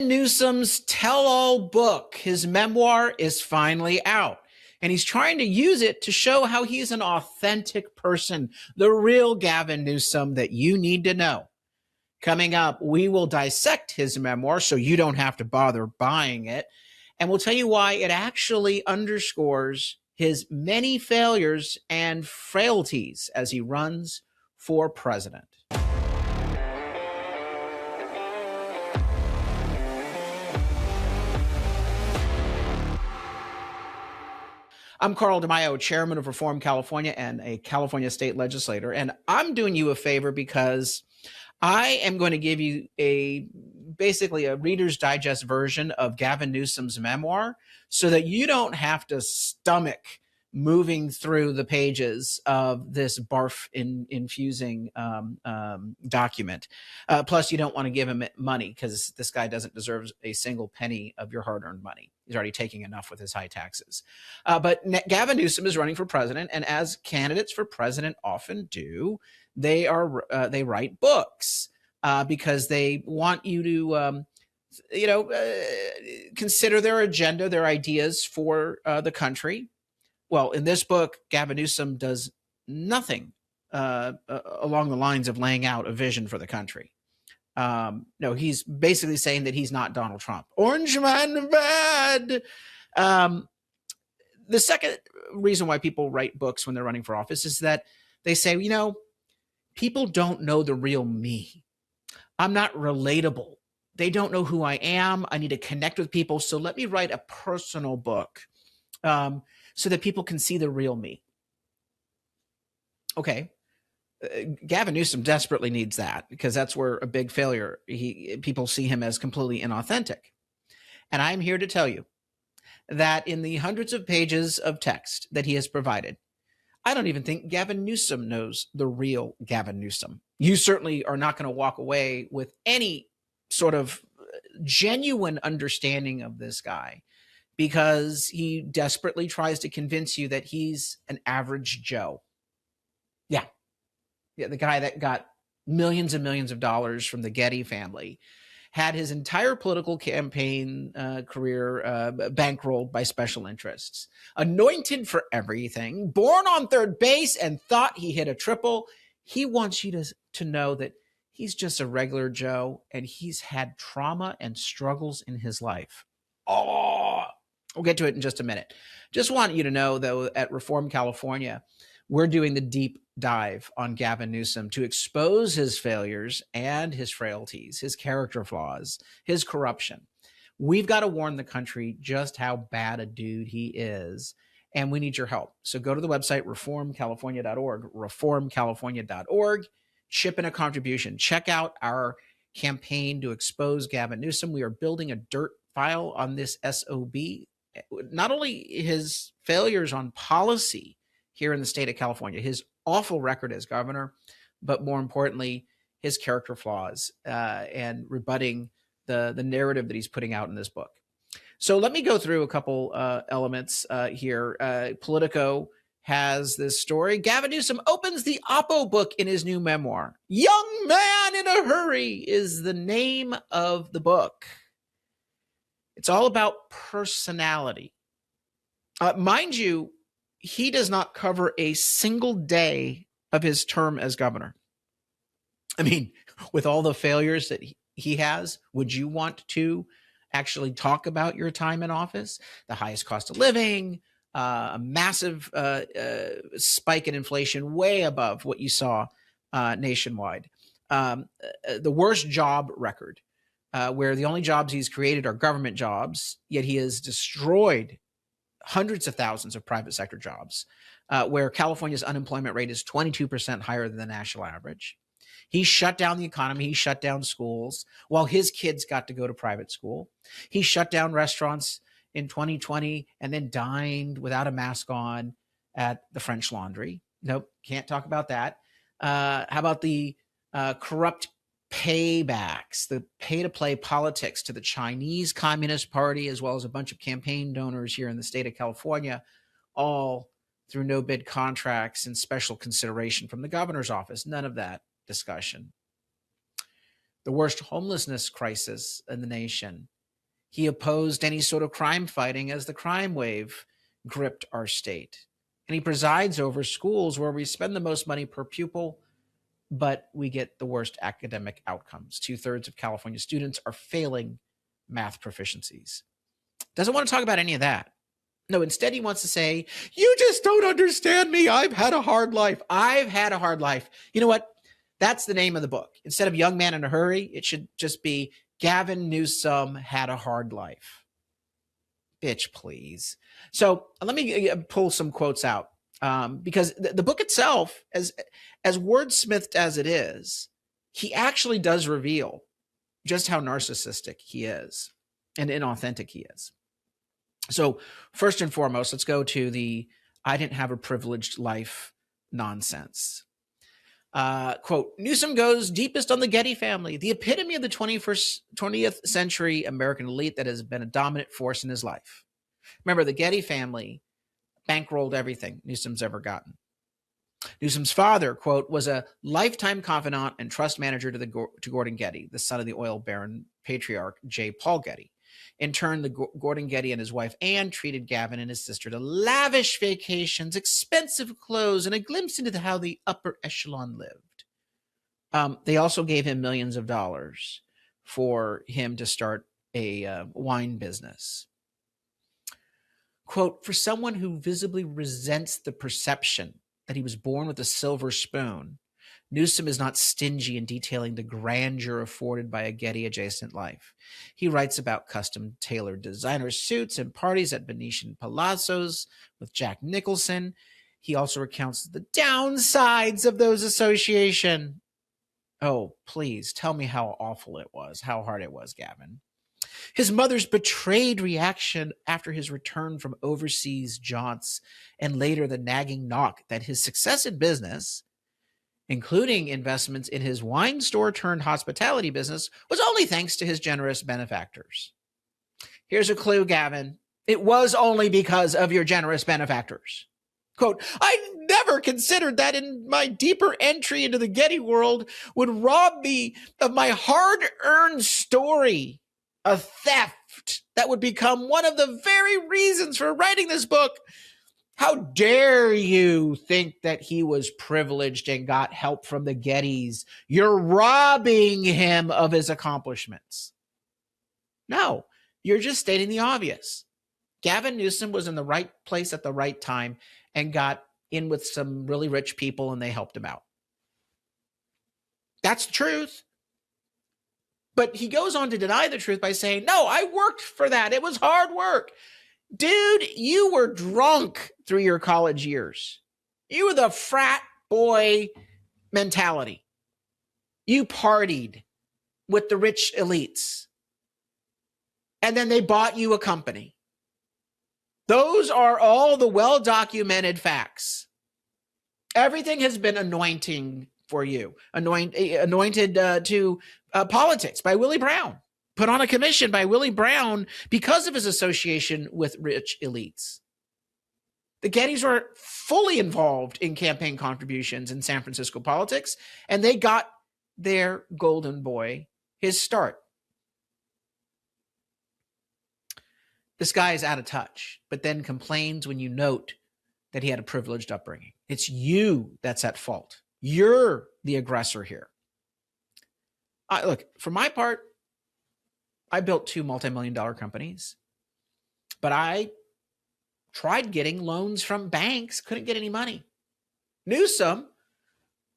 Newsom's tell-all book, his memoir, is finally out. And he's trying to use it to show how he's an authentic person, the real Gavin Newsom that you need to know. Coming up, we will dissect his memoir so you don't have to bother buying it. And we'll tell you why it actually underscores his many failures and frailties as he runs for president. I'm Carl DeMaio, chairman of Reform California and a California state legislator. And I'm doing you a favor because I am going to give you basically a Reader's Digest version of Gavin Newsom's memoir so that you don't have to stomach moving through the pages of this infusing document. Plus, you don't want to give him money because this guy doesn't deserve a single penny of your hard-earned money. He's already taking enough with his high taxes. But Gavin Newsom is running for president, and as candidates for president often do, they write books because they want you to consider their agenda, their ideas for the country. Well, in this book, Gavin Newsom does nothing along the lines of laying out a vision for the country. No, he's basically saying that he's not Donald Trump. Orange man bad. The second reason why people write books when they're running for office is that they say, people don't know the real me. I'm not relatable. They don't know who I am. I need to connect with people. So let me write a personal book so that people can see the real me. Okay. Gavin Newsom desperately needs that because that's where a big failure. People see him as completely inauthentic. And I'm here to tell you that in the hundreds of pages of text that he has provided, I don't even think Gavin Newsom knows the real Gavin Newsom. You certainly are not going to walk away with any sort of genuine understanding of this guy because he desperately tries to convince you that he's an average Joe. Yeah, the guy that got millions and millions of dollars from the Getty family, had his entire political campaign career bankrolled by special interests, anointed for everything, born on third base and thought he hit a triple. He wants you to know that he's just a regular Joe and he's had trauma and struggles in his life. Oh, we'll get to it in just a minute. Just want you to know, though, at Reform California, we're doing the deep dive on Gavin Newsom to expose his failures and his frailties, his character flaws, his corruption. We've got to warn the country just how bad a dude he is, and we need your help. So go to the website, reformcalifornia.org, reformcalifornia.org, chip in a contribution. Check out our campaign to expose Gavin Newsom. We are building a dirt file on this SOB, not only his failures on policy here in the state of California, his awful record as governor, but more importantly, his character flaws and rebutting the narrative that he's putting out in this book. So let me go through a couple elements here. Politico has this story. Gavin Newsom opens the Oppo book in his new memoir. Young Man in a Hurry is the name of the book. It's all about personality. Mind you, he does not cover a single day of his term as governor. I mean, with all the failures that he has, would you want to actually talk about your time in office? The highest cost of living, a massive spike in inflation, way above what you saw nationwide. The worst job record, where the only jobs he's created are government jobs, yet he has destroyed hundreds of thousands of private sector jobs, where California's unemployment rate is 22% higher than the national average. He shut down the economy. He shut down schools while his kids got to go to private school. He shut down restaurants in 2020 and then dined without a mask on at the French Laundry. Nope, can't talk about that. How about the corrupt paybacks, the pay-to-play politics to the Chinese Communist Party, as well as a bunch of campaign donors here in the state of California, all through no-bid contracts and special consideration from the governor's office. None of that discussion. the worst homelessness crisis in the nation. He opposed any sort of crime fighting as the crime wave gripped our state. And he presides over schools where we spend the most money per pupil, but we get the worst academic outcomes. 2/3 of California students are failing math proficiencies. Doesn't want to talk about any of that. No, instead he wants to say, you just don't understand me. I've had a hard life. I've had a hard life. You know what? That's the name of the book. Instead of Young Man in a Hurry, it should just be Gavin Newsom Had a Hard Life. Bitch, please. So let me pull some quotes out because the book itself, as wordsmithed as it is, he actually does reveal just how narcissistic he is and inauthentic he is. So first and foremost, let's go to the I didn't have a privileged life nonsense. Quote, Newsom goes deepest on the Getty family, the epitome of the 20th century American elite that has been a dominant force in his life. Remember, the Getty family bankrolled everything Newsom's ever gotten. Newsom's father, quote, was a lifetime confidant and trust manager to Gordon Getty, the son of the oil baron patriarch J. Paul Getty. In turn, Gordon Getty and his wife Anne treated Gavin and his sister to lavish vacations, expensive clothes, and a glimpse into how the upper echelon lived. They also gave him millions of dollars for him to start a wine business. Quote, for someone who visibly resents the perception that he was born with a silver spoon, Newsom is not stingy in detailing the grandeur afforded by a Getty-adjacent life. He writes about custom-tailored designer suits and parties at Venetian palazzos with Jack Nicholson. He also recounts the downsides of those associations. Oh, please, tell me how awful it was, how hard it was, Gavin. His mother's betrayed reaction after his return from overseas jaunts, and later the nagging knock that his success in business, including investments in his wine store turned hospitality business, was only thanks to his generous benefactors. Here's a clue, Gavin. It was only because of your generous benefactors. Quote, I never considered that in my deeper entry into the Getty world would rob me of my hard-earned story, a theft that would become one of the very reasons for writing this book. How dare you think that he was privileged and got help from the Gettys? You're robbing him of his accomplishments. No, you're just stating the obvious. Gavin Newsom was in the right place at the right time and got in with some really rich people and they helped him out. That's the truth. But he goes on to deny the truth by saying, no, I worked for that. It was hard work. Dude, you were drunk through your college years. You were the frat boy mentality. You partied with the rich elites. And then they bought you a company. Those are all the well-documented facts. Everything has been anointing for you, anointed to politics by Willie Brown, put on a commission by Willie Brown because of his association with rich elites. The Gettys were fully involved in campaign contributions in San Francisco politics, and they got their golden boy his start. This guy is out of touch, but then complains when you note that he had a privileged upbringing. It's you that's at fault. You're the aggressor here. Look, for my part, I built 2 multi-million-dollar companies, but I tried getting loans from banks, couldn't get any money. Newsom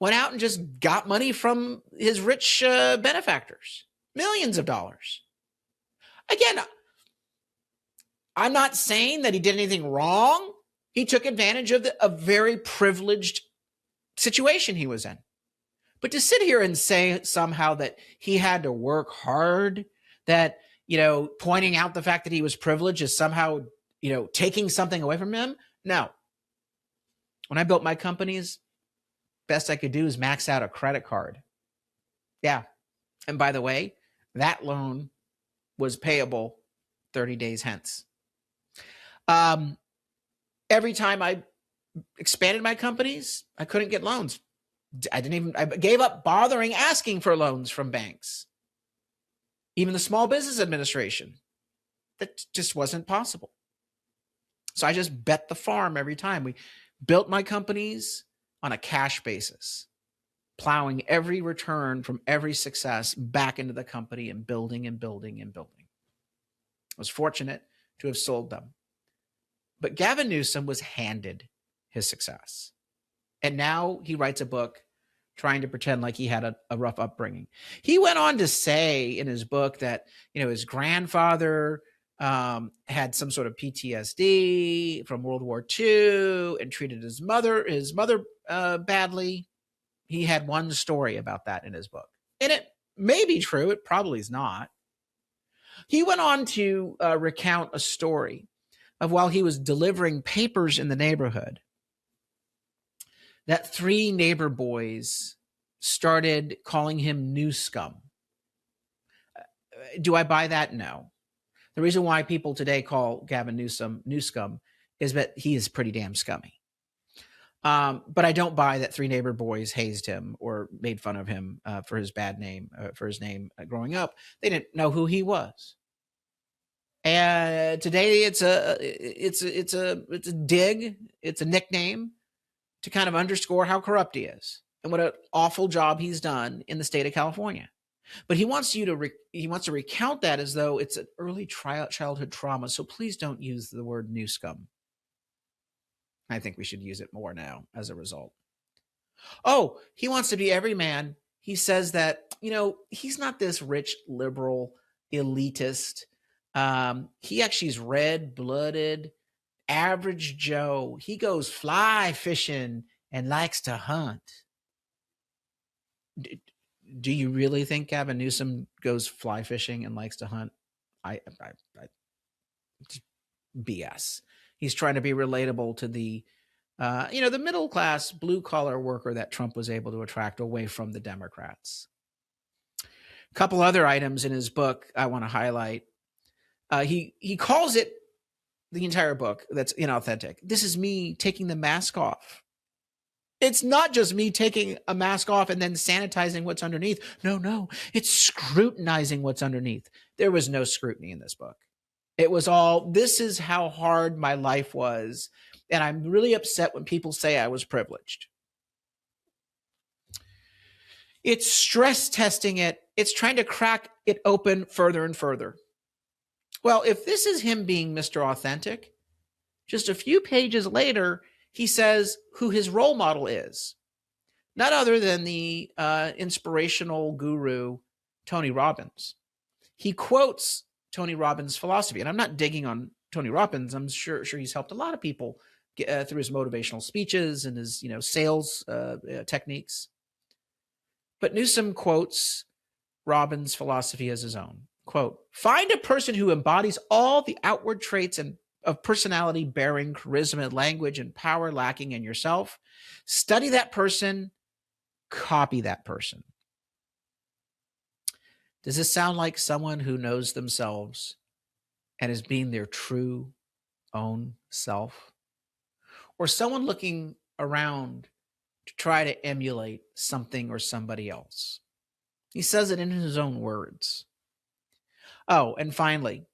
went out and just got money from his rich benefactors, millions of dollars. Again, I'm not saying that he did anything wrong. He took advantage of a very privileged situation he was in. But to sit here and say somehow that he had to work hard, that, pointing out the fact that he was privileged is somehow, taking something away from him. No. When I built my companies, best I could do is max out a credit card. Yeah. And by the way, that loan was payable 30 days hence. Every time I expanded my companies, I couldn't get loans. I gave up bothering asking for loans from banks. even the Small Business Administration. That just wasn't possible. So I just bet the farm every time. We built my companies on a cash basis, plowing every return from every success back into the company and building and building and building. I was fortunate to have sold them. But Gavin Newsom was handed his success. And now he writes a book trying to pretend like he had a rough upbringing. He went on to say in his book that, his grandfather had some sort of PTSD from World War II and treated his mother badly. He had one story about that in his book. And it may be true. It probably is not. He went on to recount a story of while he was delivering papers in the neighborhood, that 3 neighbor boys started calling him New Scum. Do I buy that? No. The reason why people today call Gavin Newsom New Scum is that he is pretty damn scummy. But I don't buy that 3 neighbor boys hazed him or made fun of him for his bad name, for his name growing up. They didn't know who he was. And today it's a dig, it's a nickname to kind of underscore how corrupt he is and what an awful job he's done in the state of California. But he wants to recount that as though it's an early childhood trauma. So please don't use the word New Scum. I think we should use it more now as a result. Oh, he wants to be every man. He says that, he's not this rich, liberal, elitist. He actually is red-blooded, average Joe. He goes fly fishing and likes to hunt. Do you really think Gavin Newsom goes fly fishing and likes to hunt? I BS. He's trying to be relatable to the middle class blue collar worker that Trump was able to attract away from the Democrats. A couple other items in his book I want to highlight. He calls it, the entire book, that's inauthentic. This is me taking the mask off. It's not just me taking a mask off and then sanitizing what's underneath. No, it's scrutinizing what's underneath. There was no scrutiny in this book. It was all, this is how hard my life was. And I'm really upset when people say I was privileged. It's stress testing it. It's trying to crack it open further and further. Well, if this is him being Mr. Authentic, just a few pages later, he says who his role model is. None other than the inspirational guru, Tony Robbins. He quotes Tony Robbins' philosophy. And I'm not digging on Tony Robbins. I'm sure he's helped a lot of people through his motivational speeches and his sales techniques. But Newsom quotes Robbins' philosophy as his own. Quote, find a person who embodies all the outward traits of personality bearing charisma, language, and power lacking in yourself. Study that person, copy that person. Does this sound like someone who knows themselves and is being their true own self? Or someone looking around to try to emulate something or somebody else? He says it in his own words. Oh, and finally,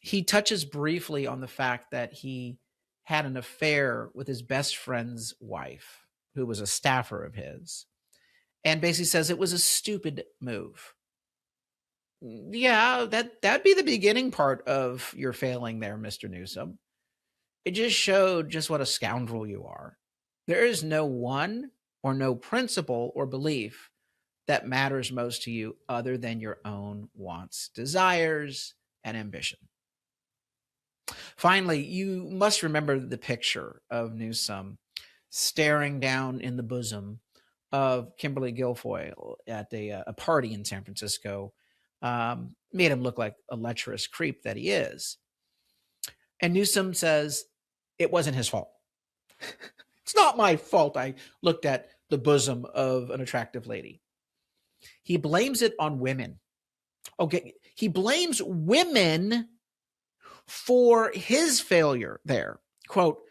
he touches briefly on the fact that he had an affair with his best friend's wife, who was a staffer of his, and basically says it was a stupid move. Yeah, that'd be the beginning part of your failing there, Mr. Newsom. It just showed just what a scoundrel you are. There is no one or no principle or belief that matters most to you other than your own wants, desires, and ambition. Finally, you must remember the picture of Newsom staring down in the bosom of Kimberly Guilfoyle at a party in San Francisco. Made him look like a lecherous creep that he is. And Newsom says, it wasn't his fault. It's not my fault I looked at the bosom of an attractive lady. He blames it on women. Okay, he blames women for his failure there. Quote,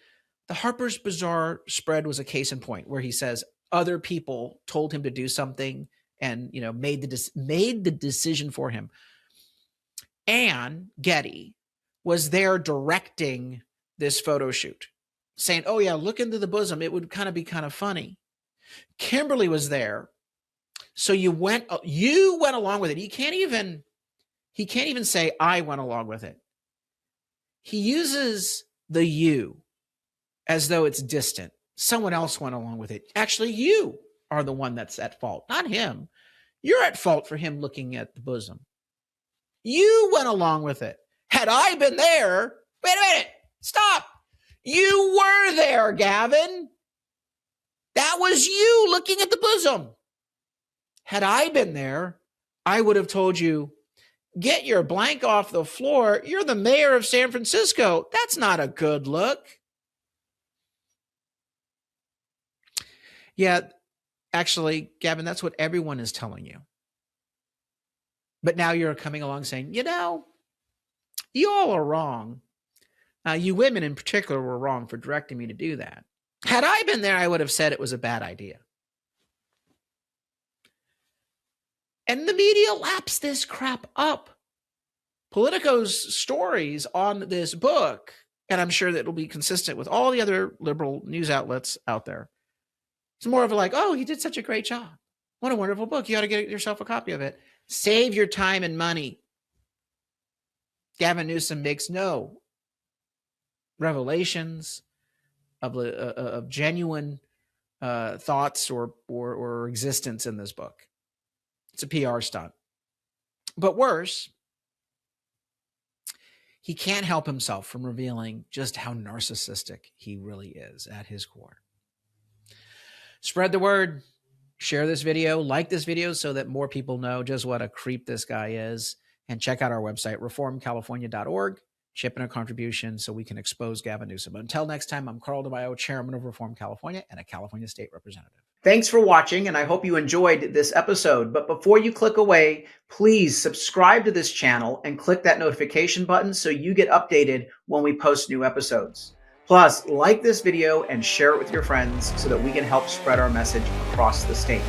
the Harper's Bazaar spread was a case in point where he says other people told him to do something and made the decision for him. Ann Getty was there directing this photo shoot, saying, oh yeah, look into the bosom. It would be kind of funny. Kimberly was there. So you went along with it. He can't even say I went along with it. He uses the you as though it's distant. Someone else went along with it. Actually, you are the one that's at fault, not him. You're at fault for him looking at the bosom. You went along with it. Had I been there, wait a minute, stop. You were there, Gavin. That was you looking at the bosom. Had I been there, I would have told you, get your blank off the floor. You're the mayor of San Francisco. That's not a good look. Yeah, actually, Gavin, that's what everyone is telling you. But now you're coming along saying, you all are wrong. You women in particular were wrong for directing me to do that. Had I been there, I would have said it was a bad idea. And the media laps this crap up. Politico's stories on this book, and I'm sure that it'll be consistent with all the other liberal news outlets out there. It's more of a like, oh, he did such a great job. What a wonderful book. You ought to get yourself a copy of it. Save your time and money. Gavin Newsom makes no revelations of genuine thoughts or existence in this book. It's a PR stunt. But worse, he can't help himself from revealing just how narcissistic he really is at his core. Spread the word. Share this video. Like this video so that more people know just what a creep this guy is. And check out our website, reformcalifornia.org. Chip in a contribution so we can expose Gavin Newsom. Until next time, I'm Carl DeMaio, Chairman of Reform California and a California State Representative. Thanks for watching, and I hope you enjoyed this episode. But before you click away, please subscribe to this channel and click that notification button so you get updated when we post new episodes. Plus, like this video and share it with your friends so that we can help spread our message across the state.